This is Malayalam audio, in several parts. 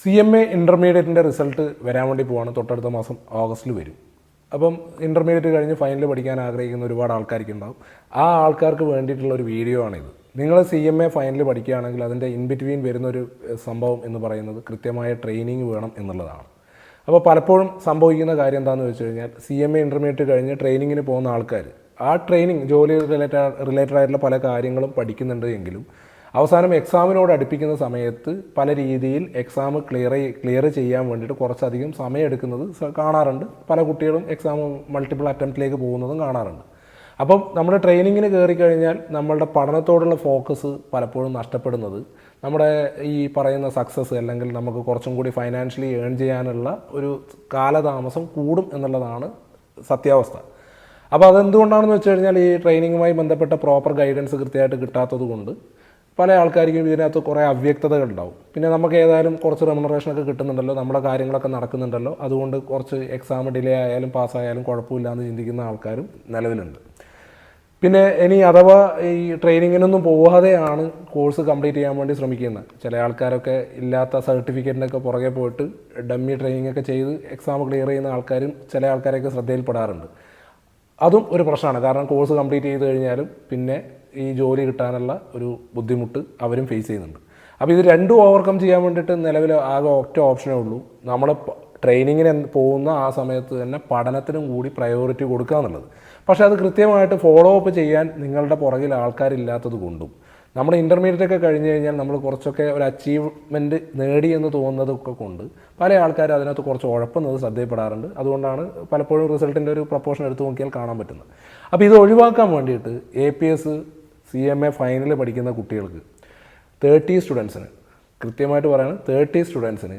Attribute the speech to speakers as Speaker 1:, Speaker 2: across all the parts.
Speaker 1: CMA ഇൻ്റർമീഡിയറ്റിൻ്റെ റിസൾട്ട് വരാൻ വേണ്ടി പോവാണ്. തൊട്ടടുത്ത മാസം ഓഗസ്റ്റിൽ വരും. അപ്പം ഇൻ്റർമീഡിയറ്റ് കഴിഞ്ഞ് ഫൈനൽ പഠിക്കാൻ ആഗ്രഹിക്കുന്ന ഒരുപാട് ആൾക്കാർക്ക് ഉണ്ടാവും. ആ ആൾക്കാർക്ക് വേണ്ടിയിട്ടുള്ള ഒരു വീഡിയോ ആണിത്. നിങ്ങൾ CMA ഫൈനൽ പഠിക്കുകയാണെങ്കിൽ അതിൻ്റെ ഇൻ ബിറ്റ്വീൻ വരുന്നൊരു സംഭവം എന്ന് പറയുന്നത് കൃത്യമായ ട്രെയിനിങ് വേണം എന്നുള്ളതാണ്. അപ്പോൾ പലപ്പോഴും സംഭവിക്കുന്ന കാര്യം എന്താണെന്ന് വെച്ച് കഴിഞ്ഞാൽ CMA ഇൻ്റർമീഡിയറ്റ് കഴിഞ്ഞ് ട്രെയിനിങ്ങിന് പോകുന്ന ആൾക്കാർ ആ ട്രെയിനിങ് ജോലി റിലേറ്റഡ് ആയിട്ടുള്ള പല കാര്യങ്ങളും പഠിക്കുന്നുണ്ട് എങ്കിലും അവസാനം എക്സാമിനോട് അടുപ്പിക്കുന്ന സമയത്ത് പല രീതിയിൽ എക്സാം ക്ലിയർ ചെയ്യാൻ വേണ്ടിയിട്ട് കുറച്ചധികം സമയം എടുക്കുന്നത് കാണാറുണ്ട്. പല കുട്ടികളും എക്സാം മൾട്ടിപ്പിൾ അറ്റംപ്റ്റിലേക്ക് പോകുന്നതും കാണാറുണ്ട്. അപ്പം നമ്മുടെ ട്രെയിനിങ്ങിന് കയറിക്കഴിഞ്ഞാൽ നമ്മളുടെ പഠനത്തോടുള്ള ഫോക്കസ് പലപ്പോഴും നഷ്ടപ്പെടുന്നത് നമ്മുടെ ഈ പറയുന്ന സക്സസ് അല്ലെങ്കിൽ നമുക്ക് കുറച്ചും കൂടി ഫൈനാൻഷ്യലി ഏൺ ചെയ്യാനുള്ള ഒരു കാലതാമസം കൂടും എന്നുള്ളതാണ് സത്യാവസ്ഥ. അപ്പോൾ അതെന്തുകൊണ്ടാണെന്ന് വെച്ച് കഴിഞ്ഞാൽ ഈ ട്രെയിനിങ്ങുമായി ബന്ധപ്പെട്ട പ്രോപ്പർ ഗൈഡൻസ് കൃത്യമായിട്ട് കിട്ടാത്തത് കൊണ്ട് പല ആൾക്കാർക്കും ഇതിനകത്ത് കുറേ അവ്യക്തതകൾ ഉണ്ടാവും. പിന്നെ നമുക്ക് ഏതായാലും കുറച്ച് റെമുനറേഷനൊക്കെ കിട്ടുന്നുണ്ടല്ലോ, നമ്മുടെ കാര്യങ്ങളൊക്കെ നടക്കുന്നുണ്ടല്ലോ, അതുകൊണ്ട് കുറച്ച് എക്സാം ഡിലേ ആയാലും പാസ്സായാലും കുഴപ്പമില്ല എന്ന് ചിന്തിക്കുന്ന ആൾക്കാരും നിലവിലുണ്ട്. പിന്നെ ഇനി അഥവാ ഈ ട്രെയിനിങ്ങിനൊന്നും പോവാതെയാണ് കോഴ്സ് കംപ്ലീറ്റ് ചെയ്യാൻ വേണ്ടി ശ്രമിക്കുന്നത്. ചില ആൾക്കാരൊക്കെ ഇല്ലാത്ത സർട്ടിഫിക്കറ്റിനൊക്കെ പുറകെ പോയിട്ട് ഡമ്മി ട്രെയിനിങ് ഒക്കെ ചെയ്ത് എക്സാം ക്ലിയർ ചെയ്യുന്ന ആൾക്കാരും ചില ആൾക്കാരൊക്കെ ശ്രദ്ധയിൽപ്പെടാറുണ്ട്. അതും ഒരു പ്രശ്നമാണ്. കാരണം കോഴ്സ് കംപ്ലീറ്റ് ചെയ്ത് കഴിഞ്ഞാലും പിന്നെ ഈ ജോലി കിട്ടാനുള്ള ഒരു ബുദ്ധിമുട്ട് അവരും ഫേസ് ചെയ്യുന്നുണ്ട്. അപ്പോൾ ഇത് രണ്ടും ഓവർകം ചെയ്യാൻ വേണ്ടിയിട്ട് നിലവിൽ ആകെ ഒറ്റ ഓപ്ഷനേ ഉള്ളൂ. നമ്മൾ ട്രെയിനിങ്ങിന് പോകുന്ന ആ സമയത്ത് തന്നെ പഠനത്തിനും കൂടി പ്രയോറിറ്റി കൊടുക്കുക എന്നുള്ളത്. പക്ഷേ അത് കൃത്യമായിട്ട് ഫോളോ അപ്പ് ചെയ്യാൻ നിങ്ങളുടെ പുറകിൽ ആൾക്കാരില്ലാത്തത് കൊണ്ടും നമ്മൾ ഇൻ്റർമീഡിയറ്റ് ഒക്കെ കഴിഞ്ഞ് കഴിഞ്ഞാൽ നമ്മൾ കുറച്ചൊക്കെ ഒരു അച്ചീവ്മെൻറ്റ് നേടി എന്ന് തോന്നുന്നതൊക്കെ കൊണ്ട് പല ആൾക്കാർ അതിനകത്ത് കുറച്ച് ഉഴപ്പുന്നത് ശ്രദ്ധയിൽപ്പെടാറുണ്ട്. അതുകൊണ്ടാണ് പലപ്പോഴും റിസൾട്ടിൻ്റെ ഒരു പ്രപ്പോർഷൻ എടുത്തു നോക്കിയാൽ കാണാൻ പറ്റുന്നത്. അപ്പോൾ ഇത് ഒഴിവാക്കാൻ വേണ്ടിയിട്ട് APS CMA ഫൈനൽ പഠിക്കുന്ന കുട്ടികൾക്ക് 30 സ്റ്റുഡൻസിന് കൃത്യമായിട്ട് പറയുന്നത് 30 സ്റ്റുഡൻസിന്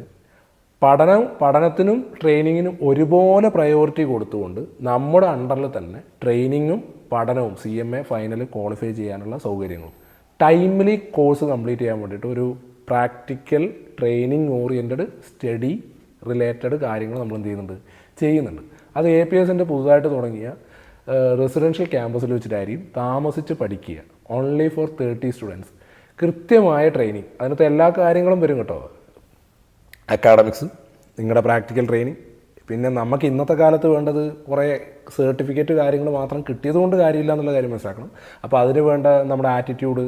Speaker 1: പഠനത്തിനും ട്രെയിനിങ്ങിനും ഒരുപോലെ പ്രയോറിറ്റി കൊടുത്തുകൊണ്ട് നമ്മുടെ അണ്ടറിൽ തന്നെ ട്രെയിനിങ്ങും പഠനവും CMA ഫൈനൽ ക്വാളിഫൈ ചെയ്യാനുള്ള സൗകര്യങ്ങളും ടൈംലി കോഴ്സ് കംപ്ലീറ്റ് ചെയ്യാൻ വേണ്ടിയിട്ട് ഒരു practical training oriented study related കാര്യങ്ങൾ നമ്മൾ എന്ത് ചെയ്യുന്നുണ്ട്. അത് APSൻ്റെ പുതുതായിട്ട് തുടങ്ങിയ റെസിഡൻഷ്യൽ ക്യാമ്പസിൽ വെച്ചിട്ടായിരിക്കും താമസിച്ച് പഠിക്കുക. Only for 30 students. കൃത്യമായ ട്രെയിനിങ്, അതിനകത്ത് എല്ലാ കാര്യങ്ങളും വരും കേട്ടോ. അക്കാഡമിക്സ്, നിങ്ങളുടെ പ്രാക്ടിക്കൽ ട്രെയിനിങ്, പിന്നെ നമുക്ക് ഇന്നത്തെ കാലത്ത് വേണ്ടത് കുറേ സർട്ടിഫിക്കറ്റ് കാര്യങ്ങൾ മാത്രം കിട്ടിയതുകൊണ്ട് കാര്യമില്ല എന്നുള്ള കാര്യം മനസ്സിലാക്കണം. അപ്പോൾ അതിന് വേണ്ട നമ്മുടെ ആറ്റിറ്റ്യൂഡ്,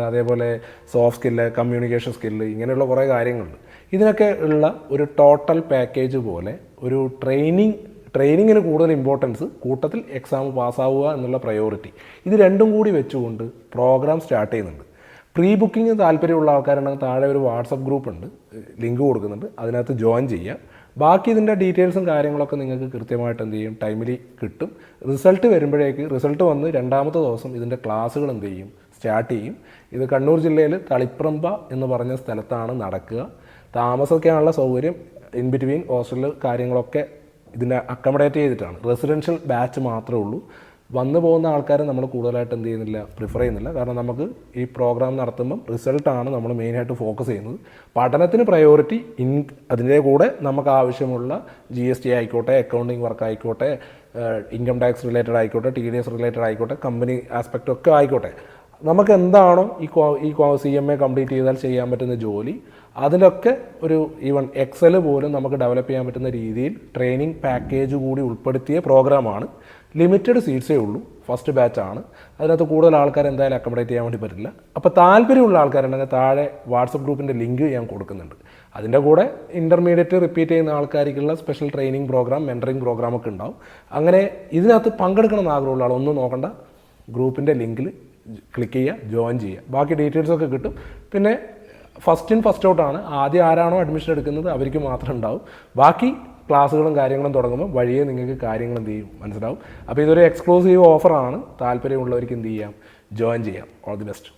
Speaker 1: അതേപോലെ സോഫ്റ്റ് സ്കില്ല്, കമ്മ്യൂണിക്കേഷൻ സ്കില്ല്, ഇങ്ങനെയുള്ള കുറേ കാര്യങ്ങളുണ്ട്. ഇതിനൊക്കെ ഉള്ള ഒരു ടോട്ടൽ പാക്കേജ് പോലെ ഒരു ട്രെയിനിങ്ങിന് കൂടുതൽ ഇമ്പോർട്ടൻസ്, കൂട്ടത്തിൽ എക്സാം പാസ്സാവുക എന്നുള്ള പ്രയോറിറ്റി, ഇത് രണ്ടും കൂടി വെച്ചുകൊണ്ട് പ്രോഗ്രാം സ്റ്റാർട്ട് ചെയ്യുന്നുണ്ട്. പ്രീ ബുക്കിംഗ് താല്പര്യമുള്ള ആൾക്കാരുണ്ടെങ്കിൽ താഴെ ഒരു വാട്സപ്പ് ഗ്രൂപ്പ് ഉണ്ട്, ലിങ്ക് കൊടുക്കുന്നുണ്ട്, അതിനകത്ത് ജോയിൻ ചെയ്യുക. ബാക്കി ഇതിൻ്റെ ഡീറ്റെയിൽസും കാര്യങ്ങളൊക്കെ നിങ്ങൾക്ക് കൃത്യമായിട്ട് എന്ത് ചെയ്യും, ടൈമിലി കിട്ടും. റിസൾട്ട് വരുമ്പോഴേക്ക്, റിസൾട്ട് വന്ന് രണ്ടാമത്തെ ദിവസം ഇതിൻ്റെ ക്ലാസ്സുകൾ എന്ത് ചെയ്യും, സ്റ്റാർട്ട് ചെയ്യും. ഇത് കണ്ണൂർ ജില്ലയിൽ തളിപ്രമ്പ എന്ന് പറഞ്ഞ സ്ഥലത്താണ് നടക്കുക. താമസമൊക്കെയാണുള്ള സൗകര്യം ഇൻ ബിറ്റ്വീൻ ഹോസ്റ്റൽ കാര്യങ്ങളൊക്കെ ഇതിനെ അക്കമഡേറ്റ് ചെയ്തിട്ടാണ്. റെസിഡൻഷ്യൽ ബാച്ച് മാത്രമേ ഉള്ളൂ. വന്നു പോകുന്ന ആൾക്കാരെ നമ്മൾ കൂടുതലായിട്ട് എന്ത് ചെയ്യുന്നില്ല, പ്രിഫർ ചെയ്യുന്നില്ല. കാരണം നമുക്ക് ഈ പ്രോഗ്രാം നടത്തുമ്പം റിസൾട്ടാണ് നമ്മൾ മെയിനായിട്ട് ഫോക്കസ് ചെയ്യുന്നത്. പഠനത്തിന് പ്രയോറിറ്റി, അതിൻ്റെ കൂടെ നമുക്ക് ആവശ്യമുള്ള GST ആയിക്കോട്ടെ, അക്കൗണ്ടിങ് വർക്ക് ആയിക്കോട്ടെ, ഇൻകം ടാക്സ് റിലേറ്റഡ് ആയിക്കോട്ടെ, TDS റിലേറ്റഡ് ആയിക്കോട്ടെ, കമ്പനി ആസ്പെക്റ്റ് ഒക്കെ ആയിക്കോട്ടെ, നമുക്ക് എന്താണോ ഈ CMA കംപ്ലീറ്റ് ചെയ്താൽ ചെയ്യാൻ പറ്റുന്ന ജോലി, അതിലൊക്കെ ഒരു ഈവൻ എക്സൽ പോലും നമുക്ക് ഡെവലപ്പ് ചെയ്യാൻ പറ്റുന്ന രീതിയിൽ ട്രെയിനിങ് പാക്കേജ് കൂടി ഉൾപ്പെടുത്തിയ പ്രോഗ്രാമാണ്. ലിമിറ്റഡ് സീറ്റ്സേ ഉള്ളൂ, ഫസ്റ്റ് ബാച്ചാണ്. അതിനകത്ത് കൂടുതൽ ആൾക്കാർ എന്തായാലും അക്കോമഡേറ്റ് ചെയ്യാൻ വേണ്ടി പറ്റില്ല. അപ്പോൾ താല്പര്യമുള്ള ആൾക്കാരുണ്ടെങ്കിൽ താഴെ വാട്സപ്പ് ഗ്രൂപ്പിൻ്റെ ലിങ്ക് ഞാൻ കൊടുക്കുന്നുണ്ട്. അതിൻ്റെ കൂടെ ഇൻ്റർമീഡിയറ്റ് റിപ്പീറ്റ് ചെയ്യുന്ന ആൾക്കാർക്കുള്ള സ്പെഷ്യൽ ട്രെയിനിങ് പ്രോഗ്രാം, മെൻറ്ററിങ് പ്രോഗ്രാമൊക്കെ ഉണ്ടാവും. അങ്ങനെ ഇതിനകത്ത് പങ്കെടുക്കണം എന്ന് ആഗ്രഹമുള്ള ആളൊന്നും നോക്കണ്ട, ഗ്രൂപ്പിൻ്റെ ലിങ്കിൽ ക്ലിക്ക് ചെയ്യുക, ജോയിൻ ചെയ്യുക. ബാക്കി ഡീറ്റെയിൽസൊക്കെ കിട്ടും. പിന്നെ ഫസ്റ്റ് ഇൻ ഫസ്റ്റ് ഔട്ടാണ്. ആദ്യം ആരാണോ അഡ്മിഷൻ എടുക്കുന്നത് അവർക്ക് മാത്രം ഉണ്ടാവും. ബാക്കി ക്ലാസ്സുകളും കാര്യങ്ങളും തുടങ്ങുമ്പോൾ വഴിയെ നിങ്ങൾക്ക് കാര്യങ്ങൾ എന്ത് ചെയ്യും, മനസ്സിലാവും. അപ്പോൾ ഇതൊരു എക്സ്ക്ലൂസീവ് ഓഫറാണ്. താല്പര്യമുള്ളവർക്ക് എന്ത് ചെയ്യാം, ജോയിൻ ചെയ്യാം. All the best.